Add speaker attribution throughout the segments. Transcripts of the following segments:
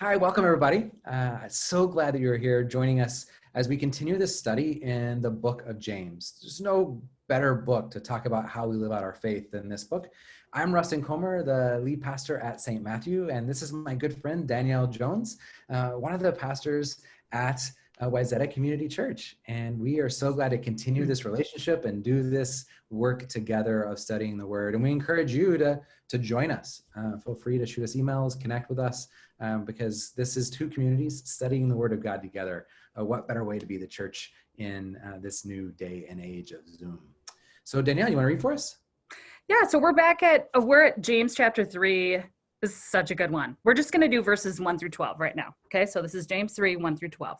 Speaker 1: Hi, welcome everybody. So glad that you're here joining us as we continue this study in the book of James. There's no better book to talk about how we live out our faith than this book. I'm Rustin Comer, the lead pastor at St. Matthew, and this is my good friend, Danielle Jones, one of the pastors at Wayzata Community Church. And we are so glad to continue this relationship and do this work together of studying the Word. And we encourage you to join us. Feel free to shoot us emails, connect with us. Because this is two communities studying the Word of God together. What better way to be the church in this new day and age of Zoom? So Danielle, you want to read for us?
Speaker 2: Yeah, so we're at James chapter 3. This is such a good one. We're just going to do verses 1 through 12 right now. Okay, so this is James 3, 1 through 12.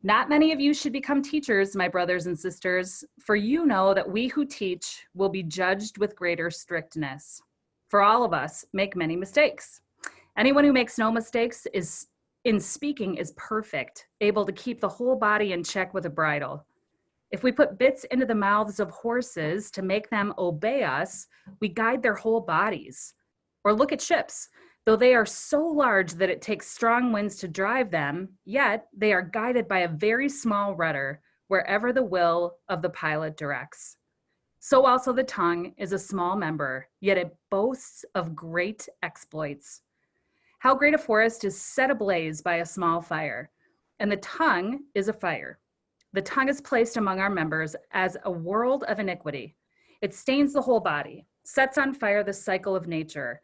Speaker 2: Not many of you should become teachers, my brothers and sisters, for you know that we who teach will be judged with greater strictness. For all of us make many mistakes. Anyone who makes no mistakes in speaking is perfect, able to keep the whole body in check with a bridle. If we put bits into the mouths of horses to make them obey us, we guide their whole bodies. Or look at ships. Though they are so large that it takes strong winds to drive them, yet they are guided by a very small rudder wherever the will of the pilot directs. So also the tongue is a small member, yet it boasts of great exploits. How great a forest is set ablaze by a small fire, and the tongue is a fire. The tongue is placed among our members as a world of iniquity. It stains the whole body, sets on fire the cycle of nature,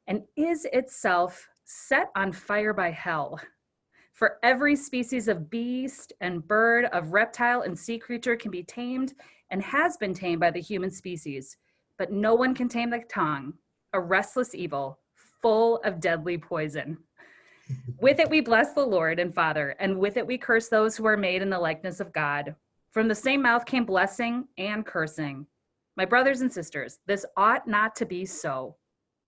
Speaker 2: and is itself set on fire by hell. For every species of beast and bird, of reptile and sea creature can be tamed and has been tamed by the human species, but no one can tame the tongue, a restless evil, full of deadly poison. With it we bless the Lord and Father, and with it we curse those who are made in the likeness of God. From the same mouth came blessing and cursing. My brothers and sisters, this ought not to be so.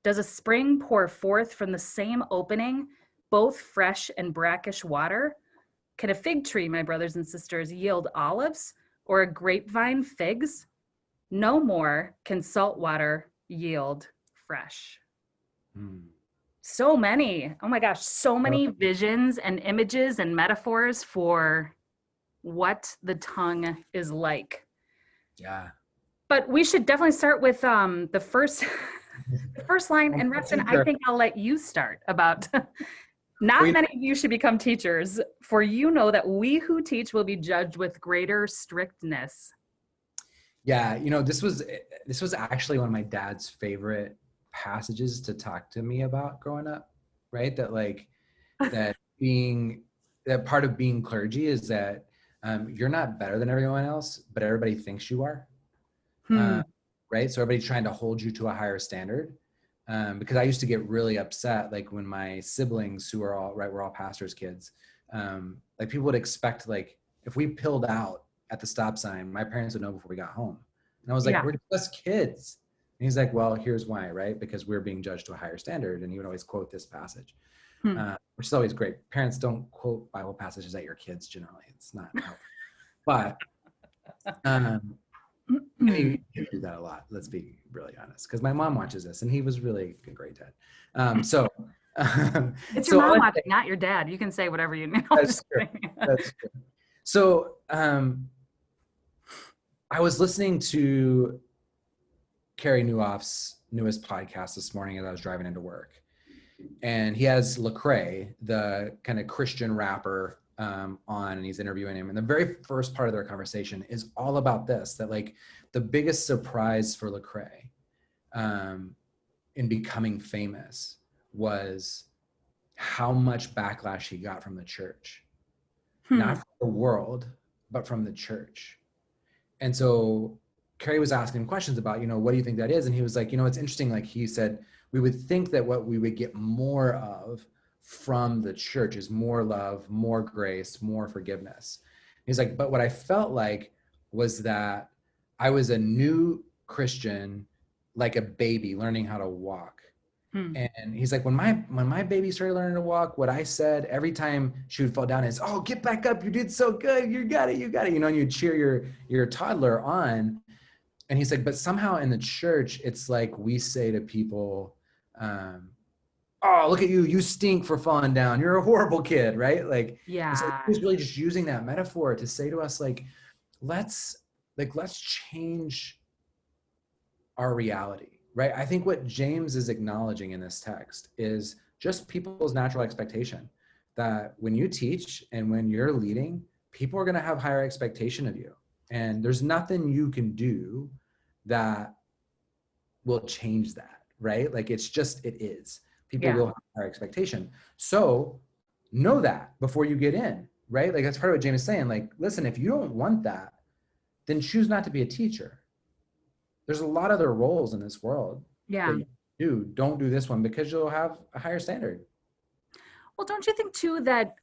Speaker 2: Does a spring pour forth from the same opening both fresh and brackish water? Can a fig tree, my brothers and sisters, yield olives, or a grapevine figs? No more can salt water yield fresh. So many, oh my gosh, so many visions and images and metaphors for what the tongue is like.
Speaker 1: Yeah.
Speaker 2: But we should definitely start with the first line. And Rustin, I think I'll let you start about not many of you should become teachers, for you know that we who teach will be judged with greater strictness.
Speaker 1: Yeah, this was actually one of my dad's favorite passages to talk to me about growing up, right? That part of being clergy is that you're not better than everyone else, but everybody thinks you are. Right? So everybody's trying to hold you to a higher standard. Because I used to get really upset, like when my siblings, who are we're all pastors' kids, like people would expect, like if we pilled out at the stop sign, my parents would know before we got home. And I was like, we're just kids. And he's like, well, here's why, right? Because we're being judged to a higher standard. And he would always quote this passage, which is always great. Parents don't quote Bible passages at your kids generally. It's not helpful. But he do that a lot, let's be really honest, because my mom watches this and he was really a great dad.
Speaker 2: It's your mom watching, not your dad. You can say whatever you know.
Speaker 1: That's true. That's true. So I was listening to Carey Nieuwhof's newest podcast this morning as I was driving into work, and he has Lecrae, the kind of Christian rapper, on, and he's interviewing him. And the very first part of their conversation is all about this, that like the biggest surprise for Lecrae in becoming famous was how much backlash he got from the church, not from the world, but from the church. And so Carey was asking him questions about, what do you think that is? And he was like, it's interesting. Like he said, we would think that what we would get more of from the church is more love, more grace, more forgiveness. He's like, but what I felt like was that I was a new Christian, like a baby learning how to walk. And he's like, when my baby started learning to walk, what I said every time she would fall down is, oh, get back up, you did so good, you got it, and you'd cheer your toddler on. And he's like, but somehow in the church, it's like we say to people, oh, look at you, you stink for falling down, you're a horrible kid, right? Like, and so
Speaker 2: Yeah.
Speaker 1: he's really just using that metaphor to say to us, like, let's change our reality, right? I think what James is acknowledging in this text is just people's natural expectation that when you teach and when you're leading, people are going to have higher expectation of you. And there's nothing you can do that will change that, right? Like it's just, it is. People
Speaker 2: Yeah.
Speaker 1: will have higher expectation. So know that before you get in, right? Like that's part of what James is saying. Like, listen, if you don't want that, then choose not to be a teacher. There's a lot of other roles in this world that
Speaker 2: Yeah.
Speaker 1: you do. Don't do this one because you'll have a higher standard.
Speaker 2: Well, don't you think too that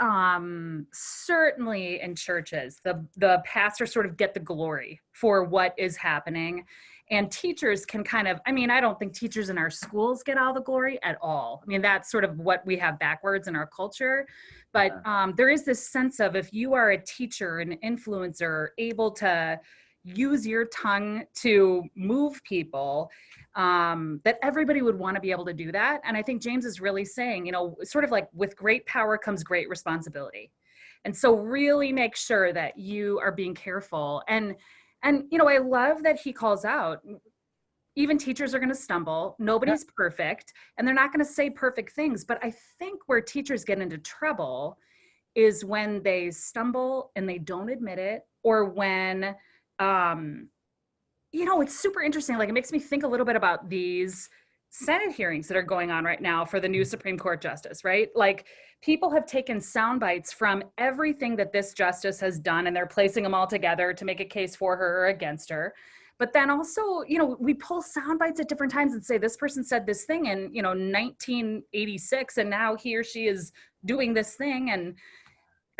Speaker 2: certainly in churches, the pastors sort of get the glory for what is happening, and teachers can kind of. I mean, I don't think teachers in our schools get all the glory at all. I mean, that's sort of what we have backwards in our culture. But there is this sense of if you are a teacher, an influencer, able to use your tongue to move people, that everybody would want to be able to do that. And I think James is really saying, you know, sort of like with great power comes great responsibility. And so really make sure that you are being careful. And you know, I love that he calls out even teachers are going to stumble.
Speaker 1: Yeah.
Speaker 2: Nobody's perfect, and they're not going to say perfect things. But I think where teachers get into trouble is when they stumble and they don't admit it, or when um, you know, it's super interesting. Like it makes me think a little bit about these Senate hearings that are going on right now for the new Supreme Court justice, right? Like people have taken sound bites from everything that this justice has done and they're placing them all together to make a case for her or against her. But then also, you know, we pull sound bites at different times and say this person said this thing in, you know, 1986 and now he or she is doing this thing. And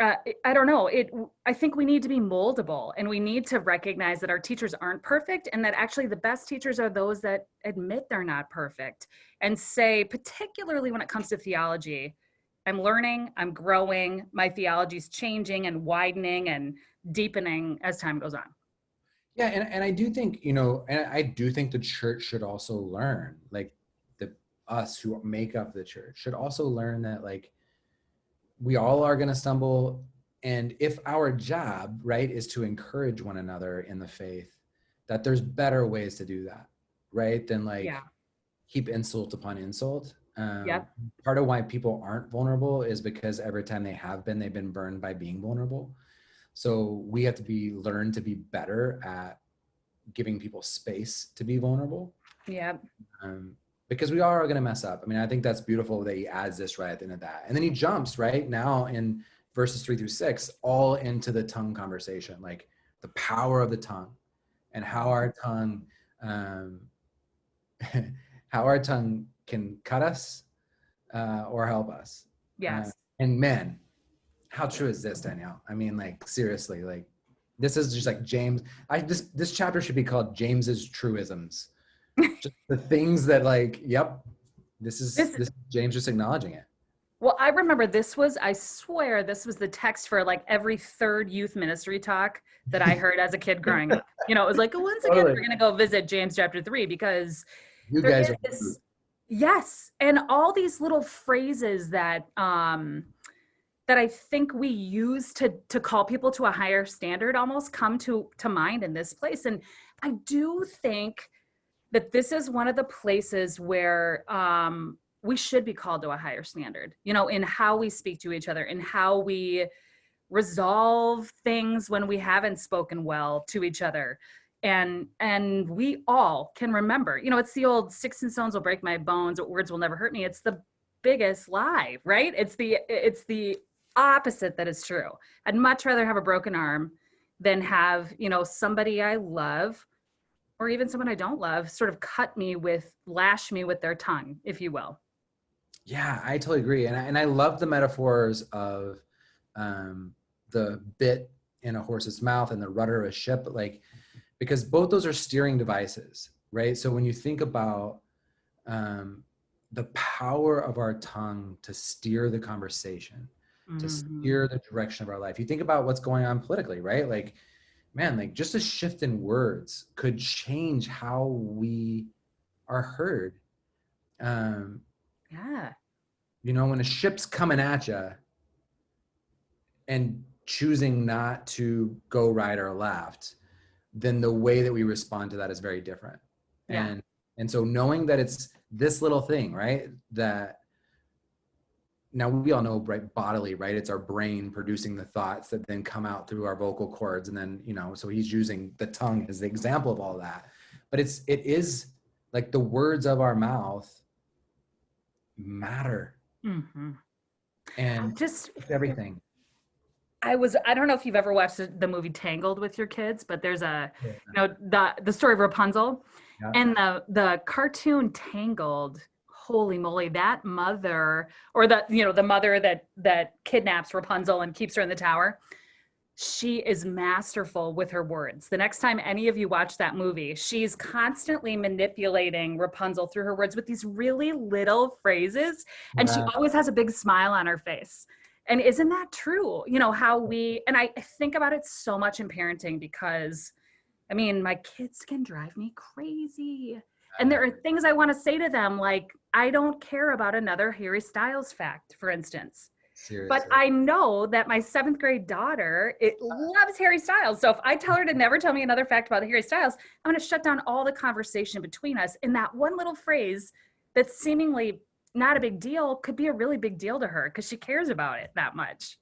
Speaker 2: I don't know. I think we need to be moldable and we need to recognize that our teachers aren't perfect and that actually the best teachers are those that admit they're not perfect and say, particularly when it comes to theology, I'm learning, I'm growing, my theology's changing and widening and deepening as time goes on.
Speaker 1: Yeah. And I do think, you know, and I do think the church should also learn, like us who make up the church should also learn that like, we all are going to stumble. And if our job, right, is to encourage one another in the faith, that there's better ways to do that, right? Than like
Speaker 2: Yeah.
Speaker 1: heap insult upon insult.
Speaker 2: Yep.
Speaker 1: Part of why people aren't vulnerable is because every time they've been burned by being vulnerable. So we have to learn to be better at giving people space to be vulnerable.
Speaker 2: Yep.
Speaker 1: Because we are going to mess up. I mean, I think that's beautiful that he adds this right at the end of that. And then he jumps right now in verses 3-6, all into the tongue conversation, like the power of the tongue and how our tongue, how our tongue can cut us or help us.
Speaker 2: Yes.
Speaker 1: And man, how true is this, Danielle? I mean, like seriously, like this is just like James. This chapter should be called James's truisms. Just the things that like, yep, this is James just acknowledging it.
Speaker 2: Well, I remember I swear this was the text for like every third youth ministry talk that I heard as a kid growing up. You know, it was like, once again, we're going to go visit James chapter 3 because
Speaker 1: You
Speaker 2: there
Speaker 1: guys
Speaker 2: is
Speaker 1: are
Speaker 2: this, yes. And all these little phrases that, that I think we use to call people to a higher standard almost come to mind in this place. And I do think that this is one of the places where we should be called to a higher standard, you know, in how we speak to each other, in how we resolve things when we haven't spoken well to each other. And we all can remember, you know, it's the old sticks and stones will break my bones, but words will never hurt me. It's the biggest lie, right? It's the opposite that is true. I'd much rather have a broken arm than have, you know, somebody I love or even someone I don't love sort of lash me with their tongue, if you will.
Speaker 1: Yeah, I totally agree. And I love the metaphors of the bit in a horse's mouth and the rudder of a ship, like, because both those are steering devices, right? So when you think about the power of our tongue to steer the conversation, to steer the direction of our life, you think about what's going on politically, right? Like, man, like just a shift in words could change how we are heard.
Speaker 2: Yeah.
Speaker 1: when a ship's coming at you and choosing not to go right or left, then the way that we respond to that is very different.
Speaker 2: Yeah.
Speaker 1: And so knowing that it's this little thing, right? That now we all know, right, bodily, right? It's our brain producing the thoughts that then come out through our vocal cords. And then, so he's using the tongue as the example of all that. But it is like the words of our mouth matter.
Speaker 2: Mm-hmm.
Speaker 1: And
Speaker 2: Just
Speaker 1: everything.
Speaker 2: I don't know if you've ever watched the movie Tangled with your kids, but there's the story of Rapunzel,
Speaker 1: Yeah.
Speaker 2: and the cartoon Tangled. Holy moly, that mother, or the mother that kidnaps Rapunzel and keeps her in the tower. She is masterful with her words. The next time any of you watch that movie, she's constantly manipulating Rapunzel through her words with these really little phrases. And she always has a big smile on her face. And isn't that true? And I think about it so much in parenting because, I mean, my kids can drive me crazy. And there are things I want to say to them, like, I don't care about another Harry Styles fact, for instance. Seriously. But I know that my 7th grade daughter, loves Harry Styles. So if I tell her to never tell me another fact about Harry Styles, I'm going to shut down all the conversation between us. And that one little phrase that's seemingly not a big deal could be a really big deal to her because she cares about it that much.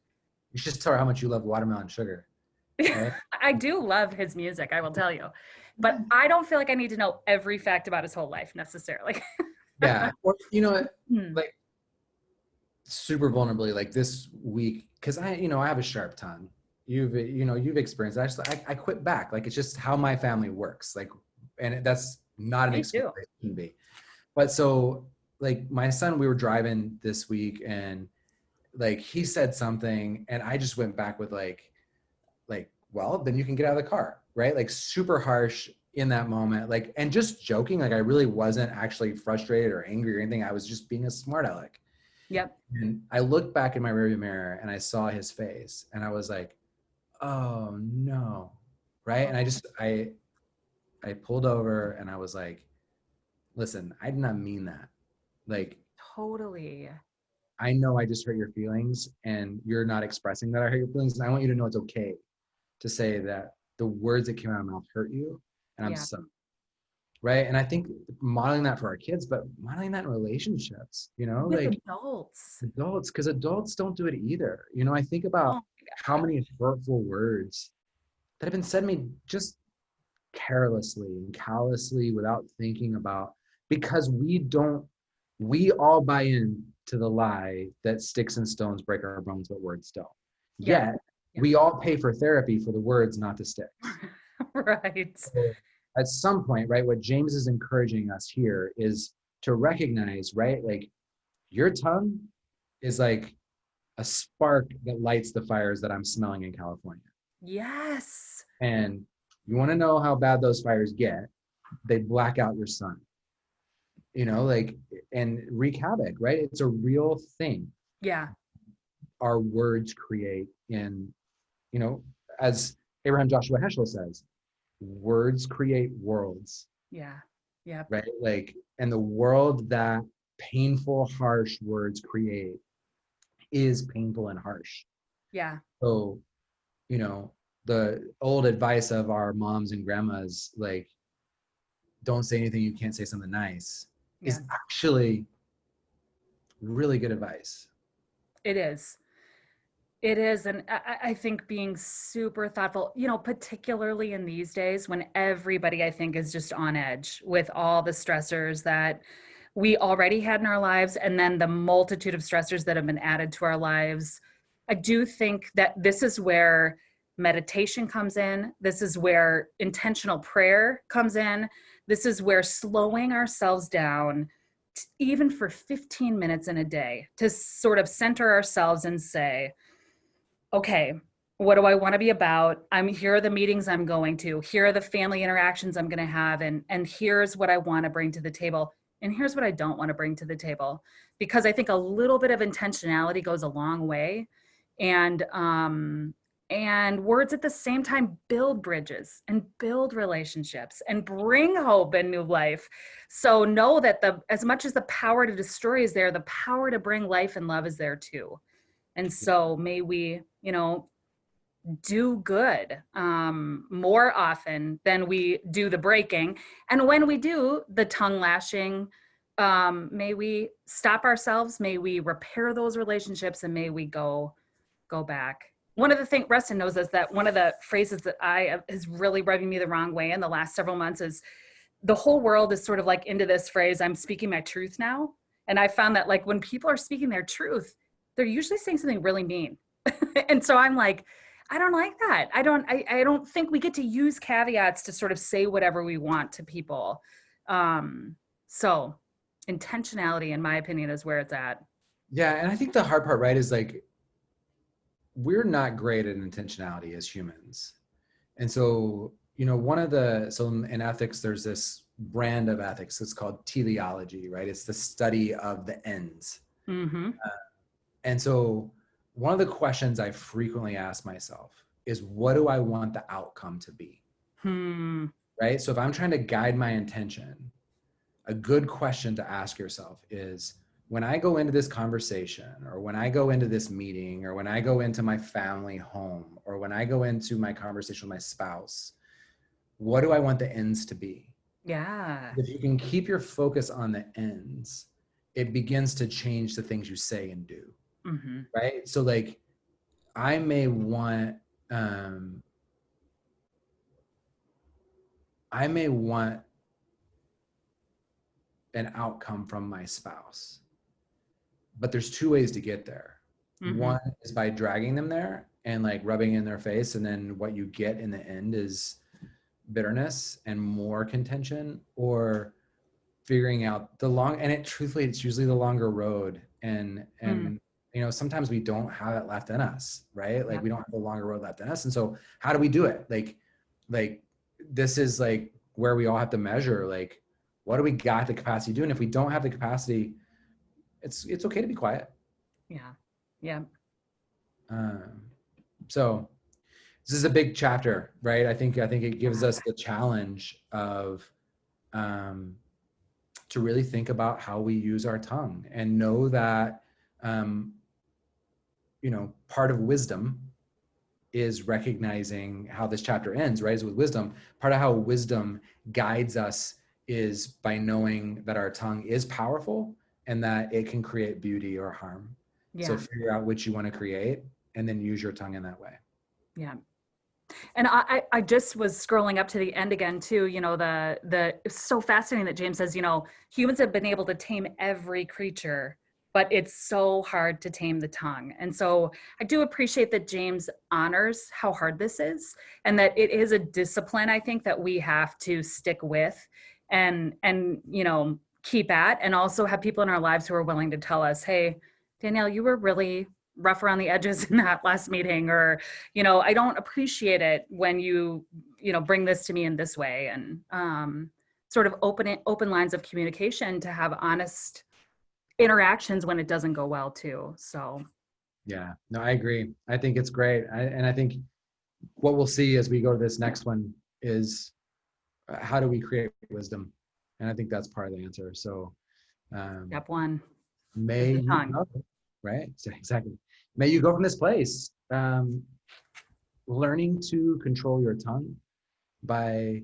Speaker 1: You should tell her how much you love Watermelon Sugar. Right?
Speaker 2: I do love his music, I will tell you. But I don't feel like I need to know every fact about his whole life necessarily.
Speaker 1: Yeah. Or, like super vulnerably, like this week, because I have a sharp tongue. You've experienced that. I quit back. Like, it's just how my family works. Like, and that's not an excuse it can be. But so, like, my son, we were driving this week and like he said something and I just went back with like, well, then you can get out of the car, right? Like, super harsh in that moment, like, and just joking. Like, I really wasn't actually frustrated or angry or anything. I was just being a smart aleck.
Speaker 2: Yep.
Speaker 1: And I looked back in my rearview mirror and I saw his face and I was like, oh no. Right. And I pulled over and I was like, listen, I did not mean that. Like,
Speaker 2: totally.
Speaker 1: I know I just hurt your feelings and you're not expressing that I hurt your feelings. And I want you to know it's okay to say that the words that came out of my mouth hurt you. And I'm sorry. Right. And I think modeling that for our kids, but modeling that in relationships, with like adults, because adults don't do it either. I think about how many hurtful words that have been said to me just carelessly and callously without thinking about, because we all buy in to the lie that sticks and stones break our bones, but words don't. Yet we all pay for therapy for the words not to stick.
Speaker 2: Right.
Speaker 1: So at some point, right, what James is encouraging us here is to recognize, right, like your tongue is like a spark that lights the fires that I'm smelling in California.
Speaker 2: Yes.
Speaker 1: And you want to know how bad those fires get? They black out your sun, like, and wreak havoc, right? It's a real thing.
Speaker 2: Yeah.
Speaker 1: Our words create as Abraham Joshua Heschel says, words create worlds.
Speaker 2: Yeah. Yeah.
Speaker 1: Right. Like, and the world that painful, harsh words create is painful and harsh. Yeah. So, the old advice of our moms and grandmas, like, don't say anything you can't say something nice, is actually really good advice. It is.
Speaker 2: It is. And I think being super thoughtful, particularly in these days when everybody, I think, is just on edge with all the stressors that we already had in our lives, and then the multitude of stressors that have been added to our lives. I do think that this is where meditation comes in. This is where intentional prayer comes in. This is where slowing ourselves down, even for 15 minutes in a day, to sort of center ourselves and say, okay, what do I want to be about? Here are the meetings I'm going to. Here are the family interactions I'm going to have. And here's what I want to bring to the table. And here's what I don't want to bring to the table. Because I think a little bit of intentionality goes a long way. And And words at the same time build bridges and build relationships and bring hope and new life. So know that as much as the power to destroy is there, the power to bring life and love is there too. And so may we, do good more often than we do the breaking. And when we do the tongue lashing, may we stop ourselves, may we repair those relationships, and may we go back. One of the things Rustin knows is that one of the phrases that is really rubbing me the wrong way in the last several months is the whole world is sort of like into this phrase, I'm speaking my truth now. And I found that like when people are speaking their truth, they're usually saying something really mean. And so I'm like, I don't like that. I don't think we get to use caveats to sort of say whatever we want to people. So intentionality, in my opinion, is where it's at.
Speaker 1: Yeah. And I think the hard part, right, is like, we're not great at intentionality as humans. And so, so in ethics, there's this brand of ethics. It's called teleology, right? It's the study of the ends.
Speaker 2: Mm-hmm.
Speaker 1: And so one of the questions I frequently ask myself is, what do I want the outcome to be? Right? So if I'm trying to guide my intention, a good question to ask yourself is, when I go into this conversation, or when I go into this meeting, or when I go into my family home, or when I go into my conversation with my spouse, what do I want the ends to be?
Speaker 2: Yeah.
Speaker 1: If you can keep your focus on the ends, it begins to change the things you say and do.
Speaker 2: Mm-hmm.
Speaker 1: Right? So like, I may want an outcome from my spouse, but there's two ways to get there. Mm-hmm. One is by dragging them there and like rubbing in their face, and then what you get in the end is bitterness and more contention, or figuring out truthfully, it's usually the longer road. And sometimes we don't have it left in us, right? Like, we don't have the longer road left in us. And so how do we do it? Like this is like where we all have to measure, like, what do we got the capacity to do? And if we don't have the capacity, it's okay to be quiet.
Speaker 2: Yeah.
Speaker 1: So this is a big chapter, right? I think it gives us the challenge of to really think about how we use our tongue, and know that part of wisdom is recognizing how this chapter ends, right? Is with wisdom. Part of how wisdom guides us is by knowing that our tongue is powerful and that it can create beauty or harm. Yeah. So figure out which you want to create, and then use your tongue in that way.
Speaker 2: Yeah. And I just was scrolling up to the end again too, it's so fascinating that James says, humans have been able to tame every creature, but it's so hard to tame the tongue. And so I do appreciate that James honors how hard this is, and that it is a discipline, I think, that we have to stick with and keep at, and also have people in our lives who are willing to tell us, hey, Danielle, you were really rough around the edges in that last meeting, or, I don't appreciate it when you bring this to me in this way, and sort of open lines of communication to have honest interactions when it doesn't go well too. So.
Speaker 1: Yeah, no, I agree. I think it's great. And I think what we'll see as we go to this next one is how do we create wisdom? And I think that's part of the answer. So
Speaker 2: step one,
Speaker 1: may you go, right? Exactly. May you go from this place learning to control your tongue by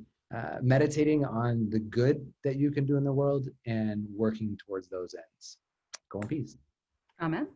Speaker 1: meditating on the good that you can do in the world and working towards those ends. Go in peace.
Speaker 2: Amen.